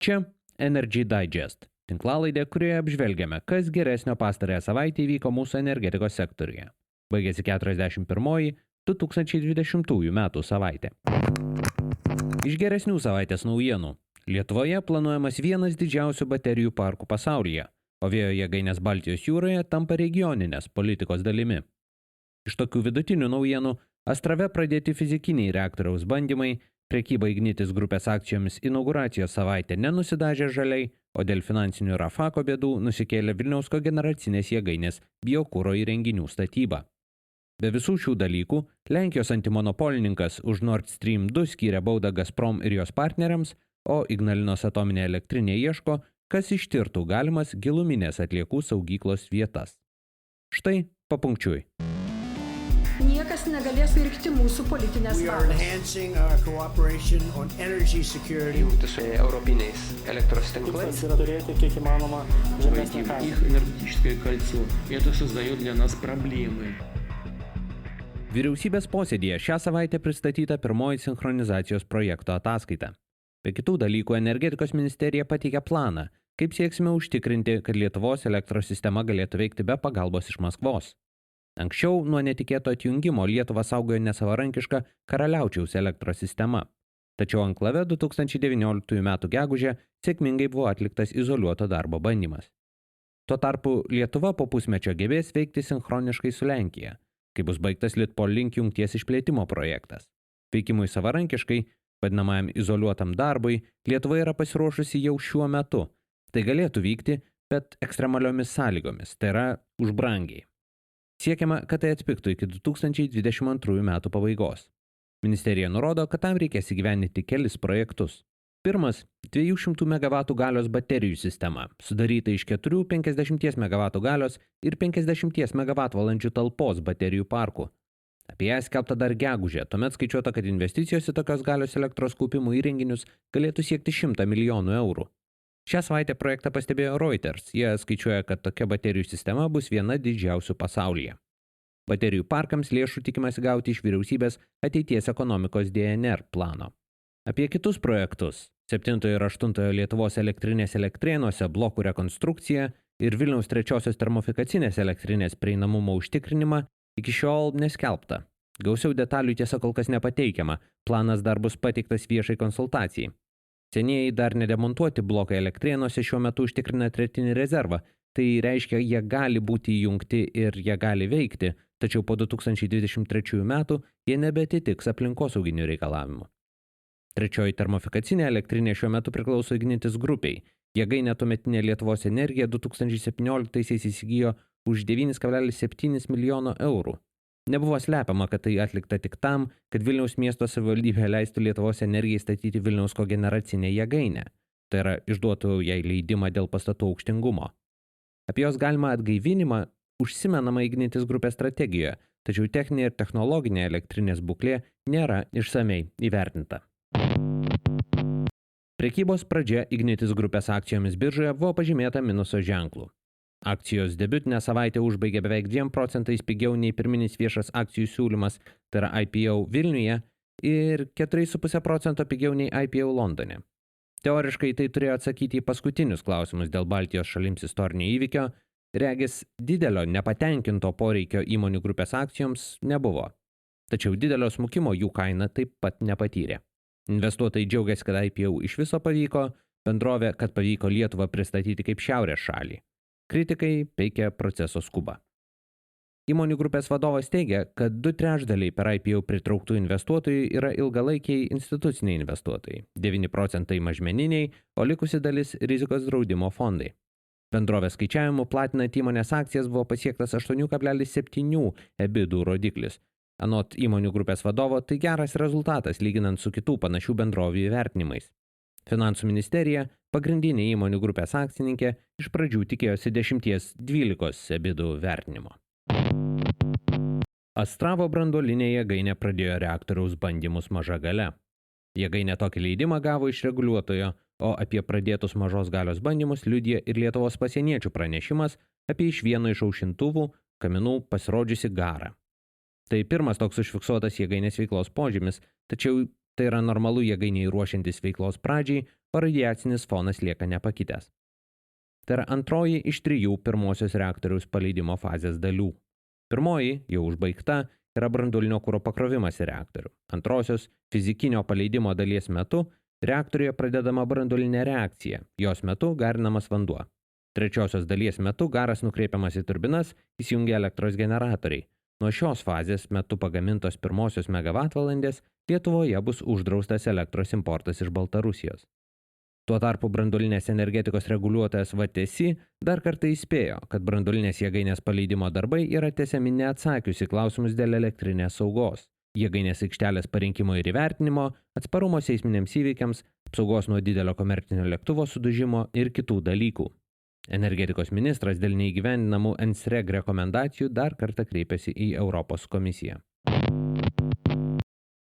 Čia Energy Digest, tinklalaidė, kurioje apžvelgiame, kas geresnio pastarąją savaitę įvyko mūsų energetikos sektoriuje. Baigėsi 41-oji 2020 metų savaitė. Iš geresnių savaitės naujienų. Lietuvoje planuojamas vienas didžiausių baterijų parkų pasaulyje, o vėjo jėgainės Baltijos jūroje tampa regioninės politikos dalimi. Iš tokių vidutinių naujienų Astrave pradėti fizikiniai reaktoriaus bandymai, prekyba Ignitis grupės akcijomis inauguracijos savaitę nenusidažė žaliai, o dėl finansinių Rafako bėdų nusikėlė Vilniaus kogeneracinės jėgainės biokuro įrenginių statyba. Be visų šių dalykų, Lenkijos antimonopolininkas už Nord Stream 2 skyrė baudą Gazprom ir jos partneriams, o Ignalinos atominė elektrinė ieško, kas ištirtų galimas giluminės atliekų saugyklos vietas. Štai papunkčiui. Niekas negalės pirkti mūsų politinės valios. Jungti su europiniais elektros tinklais. Yra turėti kiek įmanoma žemesnį kainą. Их энергетическое кольцо. Это создает для нас проблемы. Vyriausybės posėdėje šią savaitę pristatyta pirmoji sinchronizacijos projekto ataskaita. Be kitų dalykų energetikos ministerija pateikė planą, kaip sieksime užtikrinti, kad Lietuvos elektros sistema galėtų veikti be pagalbos iš Maskvos. Anksčiau nuo netikėto atjungimo Lietuvą saugojo nesavarankiška Karaliaučiaus elektros sistema. Tačiau anklave 2019 m. gegužę sėkmingai buvo atliktas izoliuoto darbo bandymas. Tuo tarpu Lietuva po pusmečio gebės veikti sinchroniškai su Lenkija, kai bus baigtas Litpol-Link jungties išplėtimo projektas. Veikimui savarankiškai, vadinamajam izoliuotam darbui, Lietuva yra pasiruošusi jau šiuo metu. Tai galėtų vykti, bet ekstremaliomis sąlygomis, tai yra už brangiai. Siekiama, kad tai atpigtų iki 2022 metų pabaigos. Ministerija nurodo, kad tam reikės įgyvendinti kelis projektus. Pirmas – 200 MW galios baterijų sistema, sudaryta iš 4 50 MW galios ir 50 MWh talpos baterijų parkų. Apie ją skelbta dar gegužę, tuomet skaičiuota, kad investicijos į tokios galios elektros kaupimo įrenginius galėtų siekti 100 milijonų eurų. Šią savaitę projektą pastebėjo Reuters, jie skaičiuoja, kad tokia baterijų sistema bus viena didžiausių pasaulyje. Baterijų parkams lėšų tikimasi gauti iš vyriausybės ateities ekonomikos DNR plano. Apie kitus projektus – 7 ir 8 Lietuvos elektrinės Elektrėnuose blokų rekonstrukciją ir Vilniaus 3 termofikacinės elektrinės prieinamumo užtikrinimą iki šiol neskelbta. Gausiau detalių tiesa kol kas nepateikiama, planas dar bus pateiktas viešai konsultacijai. Senieji dar nedemontuoti blokai Elektrėnuose šiuo metu užtikrina tretinį rezervą, tai reiškia, jie gali būti įjungti ir jie gali veikti, tačiau po 2023 metų jie nebeatitiks aplinkosauginių reikalavimų. 3 termofikacinė elektrinė šiuo metu priklauso Ignitis grupiai. Jėgainė tuometinė Lietuvos energija 2017 įsigijo už 9,7 milijono eurų. Nebuvo slepiama, kad tai atlikta tik tam, kad Vilniaus miesto savivaldybė leistų Lietuvos energijai statyti Vilniaus kogeneracinę jėgainę. Tai yra išduotų jai leidimą dėl pastatų aukštingumo. Apie jos galimą atgaivinimą užsimenama Ignitis grupės strategijoje, tačiau techninė ir technologinė elektrinės būklė nėra išsamei įvertinta. Prekybos pradžia Ignitis grupės akcijomis biržoje buvo pažymėta minuso ženklu. Akcijos debiutinę savaitę užbaigė beveik 2 procentais pigiau nei pirminis viešas akcijų siūlymas, tai yra IPO Vilniuje, ir 4,5 procento pigiau nei IPO Londone. Teoriškai tai turėjo atsakyti į paskutinius klausimus dėl Baltijos šalims istorinio įvykio, regis didelio nepatenkinto poreikio įmonių grupės akcijoms nebuvo. Tačiau didelio smukimo jų kaina taip pat nepatyrė. Investuotojai džiaugiasi, kad IPO iš viso pavyko, bendrovė, kad pavyko Lietuvą pristatyti kaip šiaurės šalį. Kritikai peikia proceso skubą. Įmonių grupės vadovas teigia, kad 2/3 per IPO pritrauktų investuotojų yra ilgalaikiai instituciniai investuotojai, 9 procentai mažmeniniai, o likusi dalis rizikos draudimo fondai. Bendrovės skaičiavimu platinant įmonės akcijas buvo pasiektas 8,7 EBITDA rodiklis. Anot įmonių grupės vadovo, tai geras rezultatas lyginant su kitų panašių bendrovių įvertinimais. Finansų ministerija, pagrindinė įmonių grupės akcininkė, iš pradžių tikėjosi 10-12 EBITDA vertinimo. Astravo branduolinė jėgainė pradėjo reaktoriaus bandymus maža galia. Jėgainė tokį leidimą gavo iš reguliuotojo, o apie pradėtus mažos galios bandymus liudija ir Lietuvos pasieniečių pranešimas apie iš vieno iš aušintuvų kaminų pasirodžiusi garą. Tai pirmas toks užfiksuotas jėgainės veiklos požymis, tačiau tai yra normalu jėgainiai ruošiantis veiklos pradžiai, o radiacinis fonas lieka nepakitęs. Tai yra antroji iš 3 pirmosios reaktoriaus paleidimo fazės dalių. Pirmoji, jau užbaigta, yra branduolinio kuro pakrovimas į reaktorių. Antrosios, fizikinio paleidimo dalies metu, reaktoriuje pradedama branduolinė reakcija, jos metu garinamas vanduo. Trečiosios dalies metu garas nukreipiamas į turbinas, įsijungia elektros generatoriai. Nuo šios fazės metu pagamintos pirmosios megavatvalandės Lietuvoje bus uždraustas elektros importas iš Baltarusijos. Tuo tarpu branduolinės energetikos reguliuotojas VTSI dar kartą įspėjo, kad branduolinės jėgainės paleidimo darbai yra tęsiami neatsakius į klausimus dėl elektrinės saugos, jėgainės aikštelės parinkimo ir įvertinimo, atsparumo seisminiams įvykiams, apsaugos nuo didelio komercinio lėktuvo sudužimo ir kitų dalykų. Energetikos ministras dėl neįgyvendinamų NSREG rekomendacijų dar kartą kreipėsi į Europos komisiją.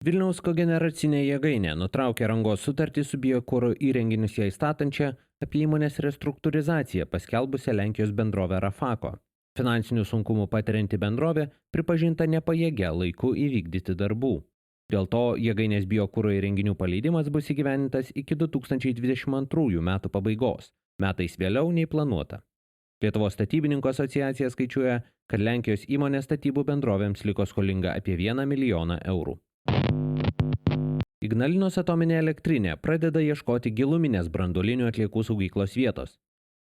Vilniaus kogeneracinė jėgainė nutraukė rangos sutartį su biokuro įrenginius ją įstatančią apie įmonės restruktūrizaciją paskelbusią Lenkijos bendrovę Rafako. Finansinių sunkumų patirianti bendrovė pripažinta nepajėgia laiku įvykdyti darbų. Dėl to jėgainės biokuro įrenginių paleidimas bus įgyvendintas iki 2022 metų pabaigos, metais vėliau nei planuota. Lietuvos statybininkų asociacija skaičiuoja, kad Lenkijos įmonės statybų bendrovėms liko skolinga apie 1 milijoną eurų. Ignalinos atominė elektrinė pradeda ieškoti giluminės branduolinių atliekų saugyklos vietos.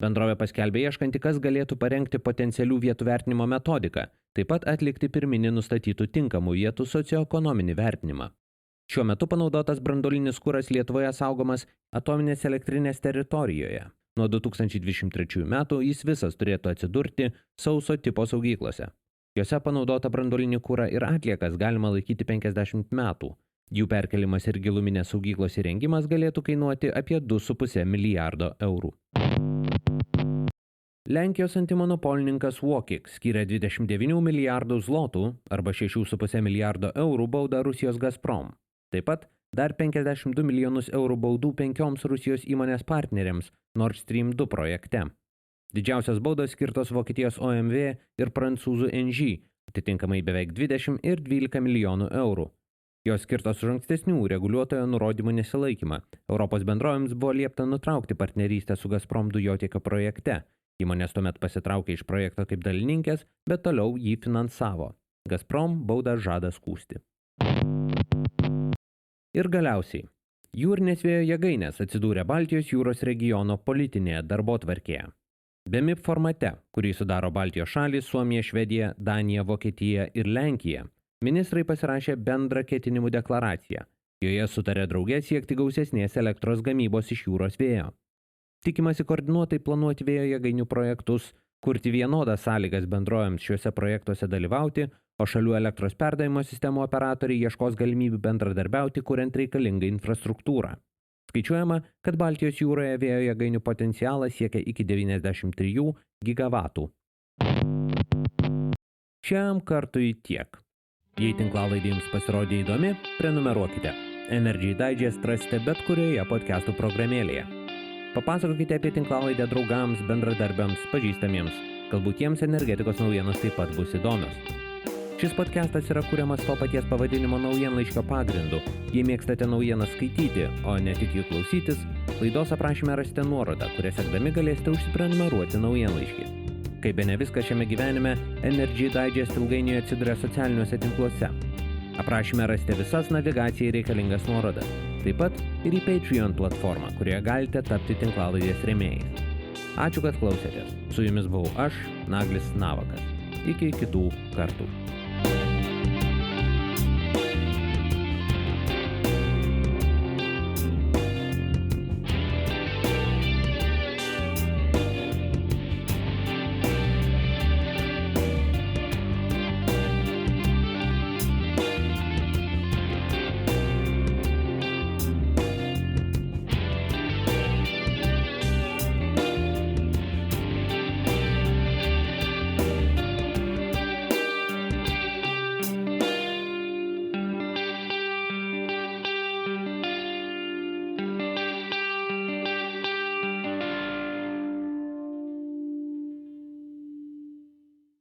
Bendrovė paskelbė ieškanti, kas galėtų parengti potencialių vietų vertinimo metodiką, taip pat atlikti pirminį nustatytų tinkamų vietų socioekonominį vertinimą. Šiuo metu panaudotas branduolinis kuras Lietuvoje saugomas atominės elektrinės teritorijoje. Nuo 2023 metų jis visas turėtų atsidurti sauso tipo saugyklose. Jose panaudota branduolinį kurą ir atliekas galima laikyti 50 metų. Jų perkelimas ir giluminės saugyklos įrengimas galėtų kainuoti apie 2,5 milijardo eurų. Lenkijos antimonopolininkas Wokik skyrė 29 milijardų zlotų arba 6,5 milijardo eurų baudą Rusijos Gazprom. Taip pat dar 52 milijonus eurų baudų 5 Rusijos įmonės partneriams Nord Stream 2 projekte. Didžiausios baudos skirtos Vokietijos OMV ir prancūzų Engie, atitinkamai beveik 20 ir 12 milijonų eurų. Jos skirtos už ankstesnių reguliuotojo nurodymų nesilaikymą. Europos bendrovėms buvo liepta nutraukti partnerystę su Gazprom dujotiekio projekte. Įmonės tuomet pasitraukė iš projekto kaip dalininkės, bet toliau jį finansavo. Gazprom baudą žada skųsti. Ir galiausiai, jūrinės vėjo jėgainės atsidūrė Baltijos jūros regiono politinėje darbotvarkėje. BEMIP formate, kurį sudaro Baltijos šalys, Suomija, Švedija, Danija, Vokietija ir Lenkija, ministrai pasirašė bendrą ketinimų deklaraciją. Joje sutarė drauge siekti gausesnės elektros gamybos iš jūros vėjo. Tikimasi koordinuotai planuoti vėjo jėgainių projektus, kurti vienodas sąlygas bendrovėms šiuose projektuose dalyvauti, o šalių elektros perdavimo sistemų operatoriai ieškos galimybių bendradarbiauti, kuriant reikalingą infrastruktūrą. Skaičiuojama, kad Baltijos jūroje vėjo jėgainių potencialas siekia iki 93 gigavatų. Šiam kartui tiek. Jei tinklalaidė jums pasirodė įdomi, prenumeruokite. Energy Digest rasite bet kurioje podcastų programėlėje. Papasakokite apie tinklalaidę draugams, bendradarbiams, pažįstamiems. Galbūt jiems energetikos naujienos taip pat bus įdomios. Šis podcastas yra kuriamas to paties pavadinimo naujienlaiškio pagrindu. Jei mėgstate naujienas skaityti, o ne tik jų klausytis, laidos aprašyme rasite nuorodą, kuria sekdami galėsite užsiprenumeruoti naujienlaiškį. Kaip bene viskas šiame gyvenime, Energy Digest ilgainiui atsiduria socialiniuose tinkluose. Aprašyme rasite visas navigacijai reikalingas nuorodas. Taip pat ir į Patreon platformą, kurioje galite tapti tinklalaidės rėmėjais. Ačiū, kad klausėtės. Su jumis buvau aš, Naglis Navakas. Iki kitų kartų.